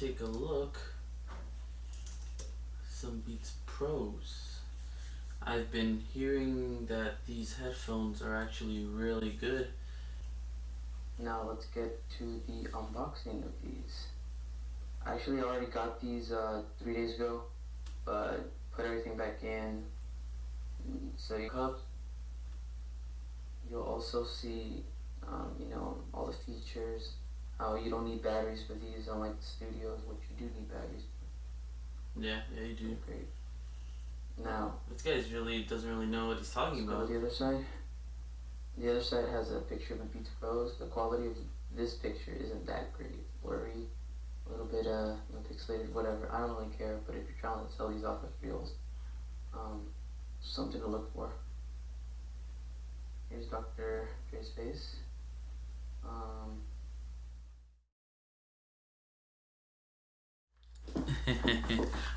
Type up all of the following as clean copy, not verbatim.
take a look. Some Beats Pros. I've been hearing that these headphones are actually really good. Now let's get to the unboxing of these. I actually already got these 3 days ago, but put everything back in. So you cup. You'll also see, all the features. How you don't need batteries for these, unlike the studios, which you do need batteries. Yeah, you do. Great. Now, this guy doesn't really know what he's talking about. The other side. The other side has a picture of the Beats Pros. The quality of this picture isn't that great. Blurry, a little bit pixelated, whatever. I don't really care. But if you're trying to sell these off as reels, something to look for. Here's Dr. Dre's face.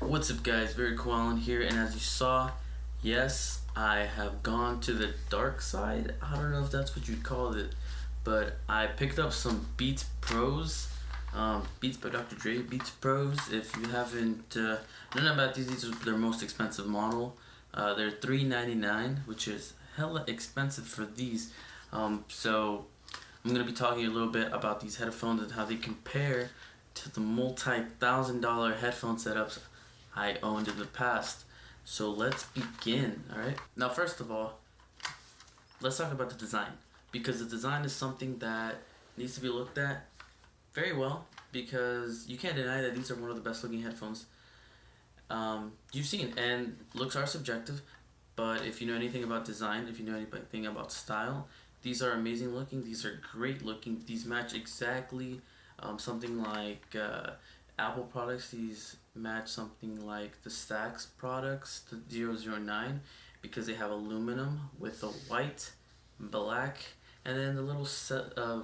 What's up, guys? VeryCoolAlan here, and as you saw, yes, I have gone to the dark side. I don't know if that's what you'd call it, but I picked up some Beats Pros. Beats by Dr. Dre, Beats Pros. If you haven't known about these are their most expensive model. They're $399, which is hella expensive for these. So I'm gonna be talking a little bit about these headphones and how they compare to the multi-$1,000 headphone setups I owned in the past. So let's begin. Alright, now first of all, let's talk about the design, because the design is something that needs to be looked at very well, because you can't deny that these are one of the best looking headphones you've seen, and looks are subjective, but if you know anything about design, if you know anything about style, these are amazing looking, these are great looking, these match exactly something like Apple products. These match something like the Stax products, the 009, because they have aluminum with a white, black, and then the little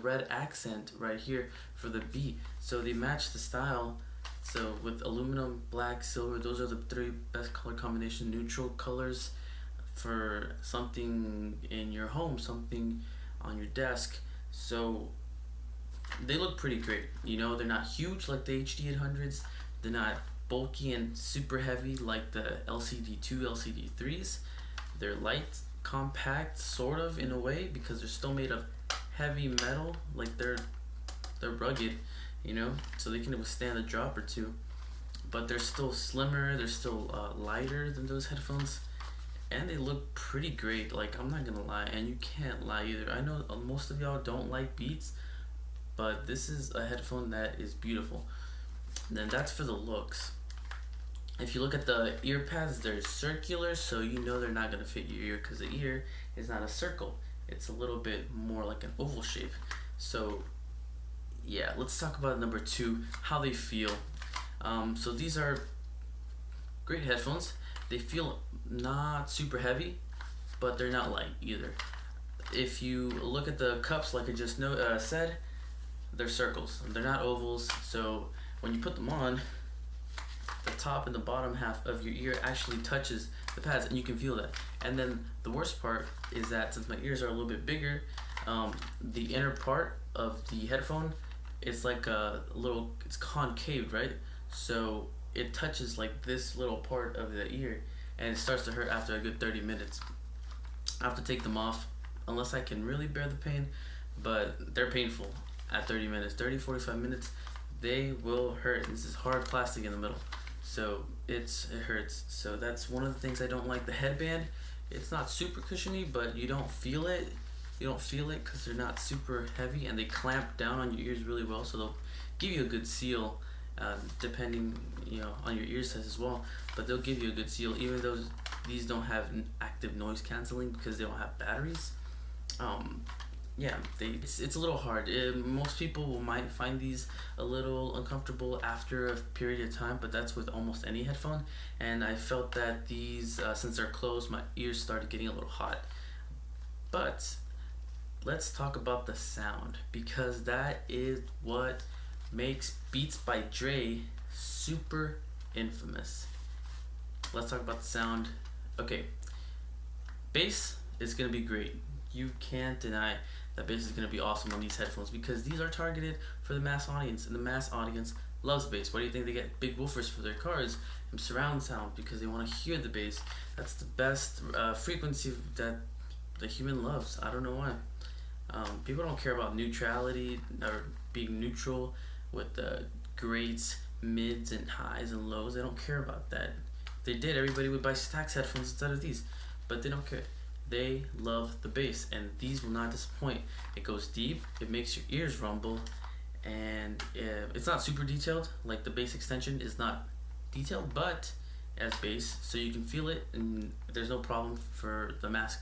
red accent right here for the B. So they match the style. So with aluminum, black, silver, those are the three best color combination, neutral colors for something in your home, something on your desk. So they look pretty great. You know, they're not huge like the HD 800s. They're not bulky and super heavy like the LCD2, LCD3s. They're light, compact, sort of in a way, because they're still made of heavy metal. Like they're rugged, you know, so they can withstand a drop or two. But they're still slimmer. They're still lighter than those headphones, and they look pretty great. Like, I'm not gonna lie, and you can't lie either. I know most of y'all don't like Beats, but this is a headphone that is beautiful. And then that's for the looks. If you look at the ear pads, they're circular, so you know they're not gonna fit your ear, because the ear is not a circle. It's a little bit more like an oval shape. So yeah, let's talk about number two, how they feel. So these are great headphones. They feel not super heavy, but they're not light either. If you look at the cups, like I just said, they're circles. They're not ovals. So when you put them on, the top and the bottom half of your ear actually touches the pads, and you can feel that. And then the worst part is that since my ears are a little bit bigger, the inner part of the headphone, it's like it's concave, right? So it touches like this little part of the ear, and it starts to hurt after a good 30 minutes. I have to take them off unless I can really bear the pain, but they're painful at 30 minutes. 45 minutes, they will hurt. This is hard plastic in the middle, so it hurts. So that's one of the things I don't like. The headband, it's not super cushiony, but you don't feel it. You don't feel it because they're not super heavy, and they clamp down on your ears really well, so they'll give you a good seal, depending on your ear size as well. But they'll give you a good seal, even though these don't have active noise canceling because they don't have batteries. Yeah, it's a little hard. Most people might find these a little uncomfortable after a period of time, but that's with almost any headphone. And I felt that these, since they're closed, my ears started getting a little hot. But let's talk about the sound, because that is what makes Beats by Dre super infamous. Let's talk about the sound. Okay, bass is gonna be great. You can't deny that bass is gonna be awesome on these headphones, because these are targeted for the mass audience, and the mass audience loves bass. Why do you think they get big woofers for their cars and surround sound? Because they want to hear the bass. That's the best frequency that the human loves. I don't know why. People don't care about neutrality or being neutral with the greats, mids, and highs and lows. They don't care about that. If they did, everybody would buy Stax headphones instead of these. But they don't care. They love the bass, and these will not disappoint. It goes deep, it makes your ears rumble, and it's not super detailed. Like the bass extension is not detailed, but as bass, so you can feel it, and there's no problem for the mass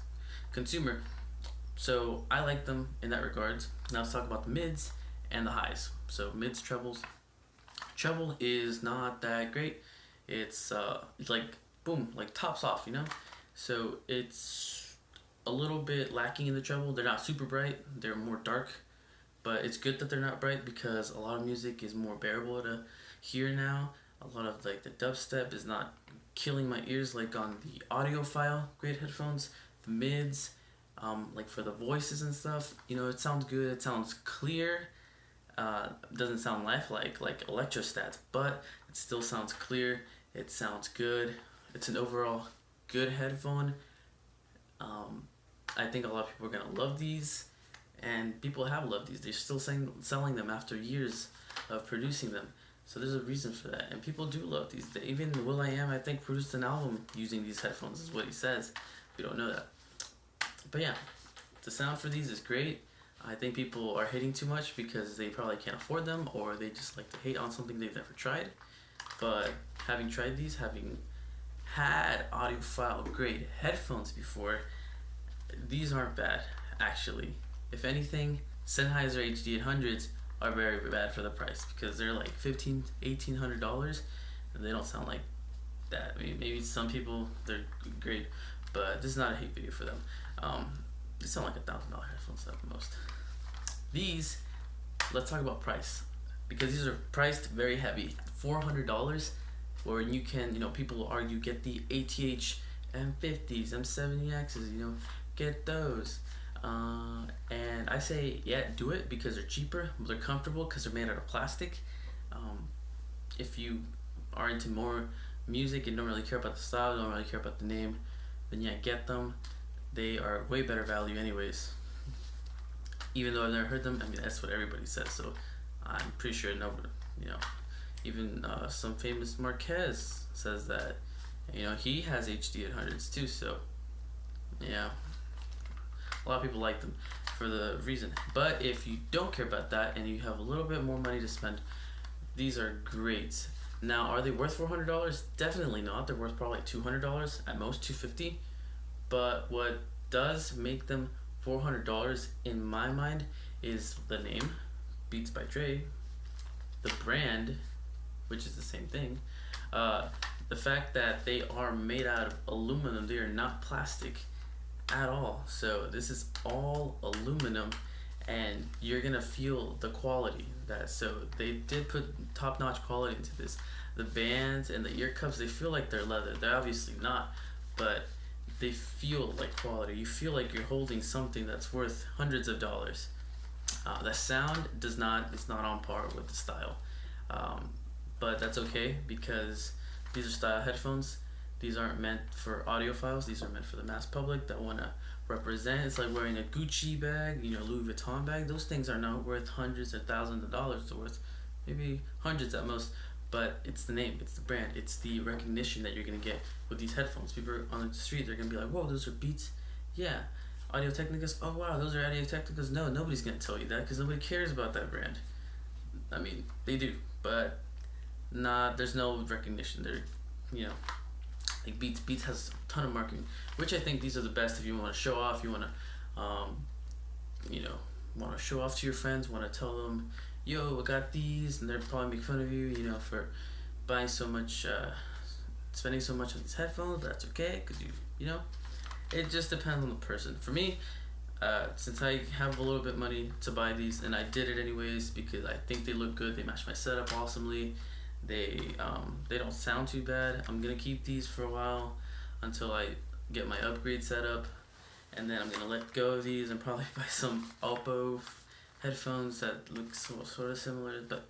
consumer. So I like them in that regards. Now let's talk about the mids and the highs. So mids, trebles. Treble is not that great. It's like boom, like tops off, you know. So it's a little bit lacking in the treble. They're not super bright. They're more dark, but it's good that they're not bright because a lot of music is more bearable to hear now. A lot of like the dubstep is not killing my ears like on the audiophile great headphones. The mids, like for the voices and stuff, you know, it sounds good. It sounds clear. Doesn't sound lifelike like electrostats, but it still sounds clear. It sounds good. It's an overall good headphone. I think a lot of people are gonna love these, and people have loved these. They're still selling them after years of producing them. So there's a reason for that, and people do love these. Even will.i.am, I think, produced an album using these headphones, is what he says. We don't know that, but yeah, the sound for these is great. I think people are hating too much because they probably can't afford them, or they just like to hate on something they've never tried. But having tried these, having had audiophile grade headphones before, these aren't bad, actually. If anything, Sennheiser HD800s are very bad for the price because they're like $1,800 and they don't sound like that. I mean, maybe some people, they're great, but this is not a hate video for them. They sound like $1,000 headphones at the most. These, let's talk about price, because these are priced very heavy, $400, where you can, you know, people will argue, get the ATH M50s, M70Xs, you know, get those. And I say, yeah, do it because they're cheaper, they're comfortable because they're made out of plastic. If you are into more music and don't really care about the style, don't really care about the name, then yeah, get them. They are way better value anyways. Even though I've never heard them, I mean, that's what everybody says, so I'm pretty sure nobody, you know, even some famous Marquez says that, you know, he has HD800s too, so yeah, a lot of people like them for the reason. But if you don't care about that and you have a little bit more money to spend, these are great. Now, are they worth $400? Definitely not. They're worth probably $200, at most $250. But what does make them $400 in my mind is the name, Beats by Dre, the brand, which is the same thing, the fact that they are made out of aluminum. They are not plastic at all. So this is all aluminum, and you're gonna feel the quality. So they did put top-notch quality into this. The bands and the ear cups, they feel like they're leather. They're obviously not, but they feel like quality. You feel like you're holding something that's worth hundreds of dollars. The sound is not on par with the style, but that's okay because these are style headphones. These aren't meant for audiophiles. These are meant for the mass public that want to represent. It's like wearing a Gucci bag, you know, Louis Vuitton bag. Those things are not worth hundreds or thousands of dollars. They're worth maybe hundreds at most. But it's the name, it's the brand, it's the recognition that you're gonna get with these headphones. People on the street, they're gonna be like, whoa, those are Beats? Yeah. Audio Technicas? Oh wow, those are Audio Technicas? No, nobody's gonna tell you that because nobody cares about that brand. I mean, they do, but there's no recognition. They're, you know, like Beats has a ton of marketing, which I think these are the best if you want to show off, you want to, you know, want to show off to your friends, want to tell them, yo, I got these, and they're probably make fun of you, you know, for buying so much, spending so much on these headphones. But that's okay, because you know, it just depends on the person. For me, since I have a little bit of money to buy these, and I did it anyways because I think they look good, they match my setup awesomely, they don't sound too bad. I'm gonna keep these for a while until I get my upgrade set up, and then I'm gonna let go of these and probably buy some Oppo headphones that look sort of similar, but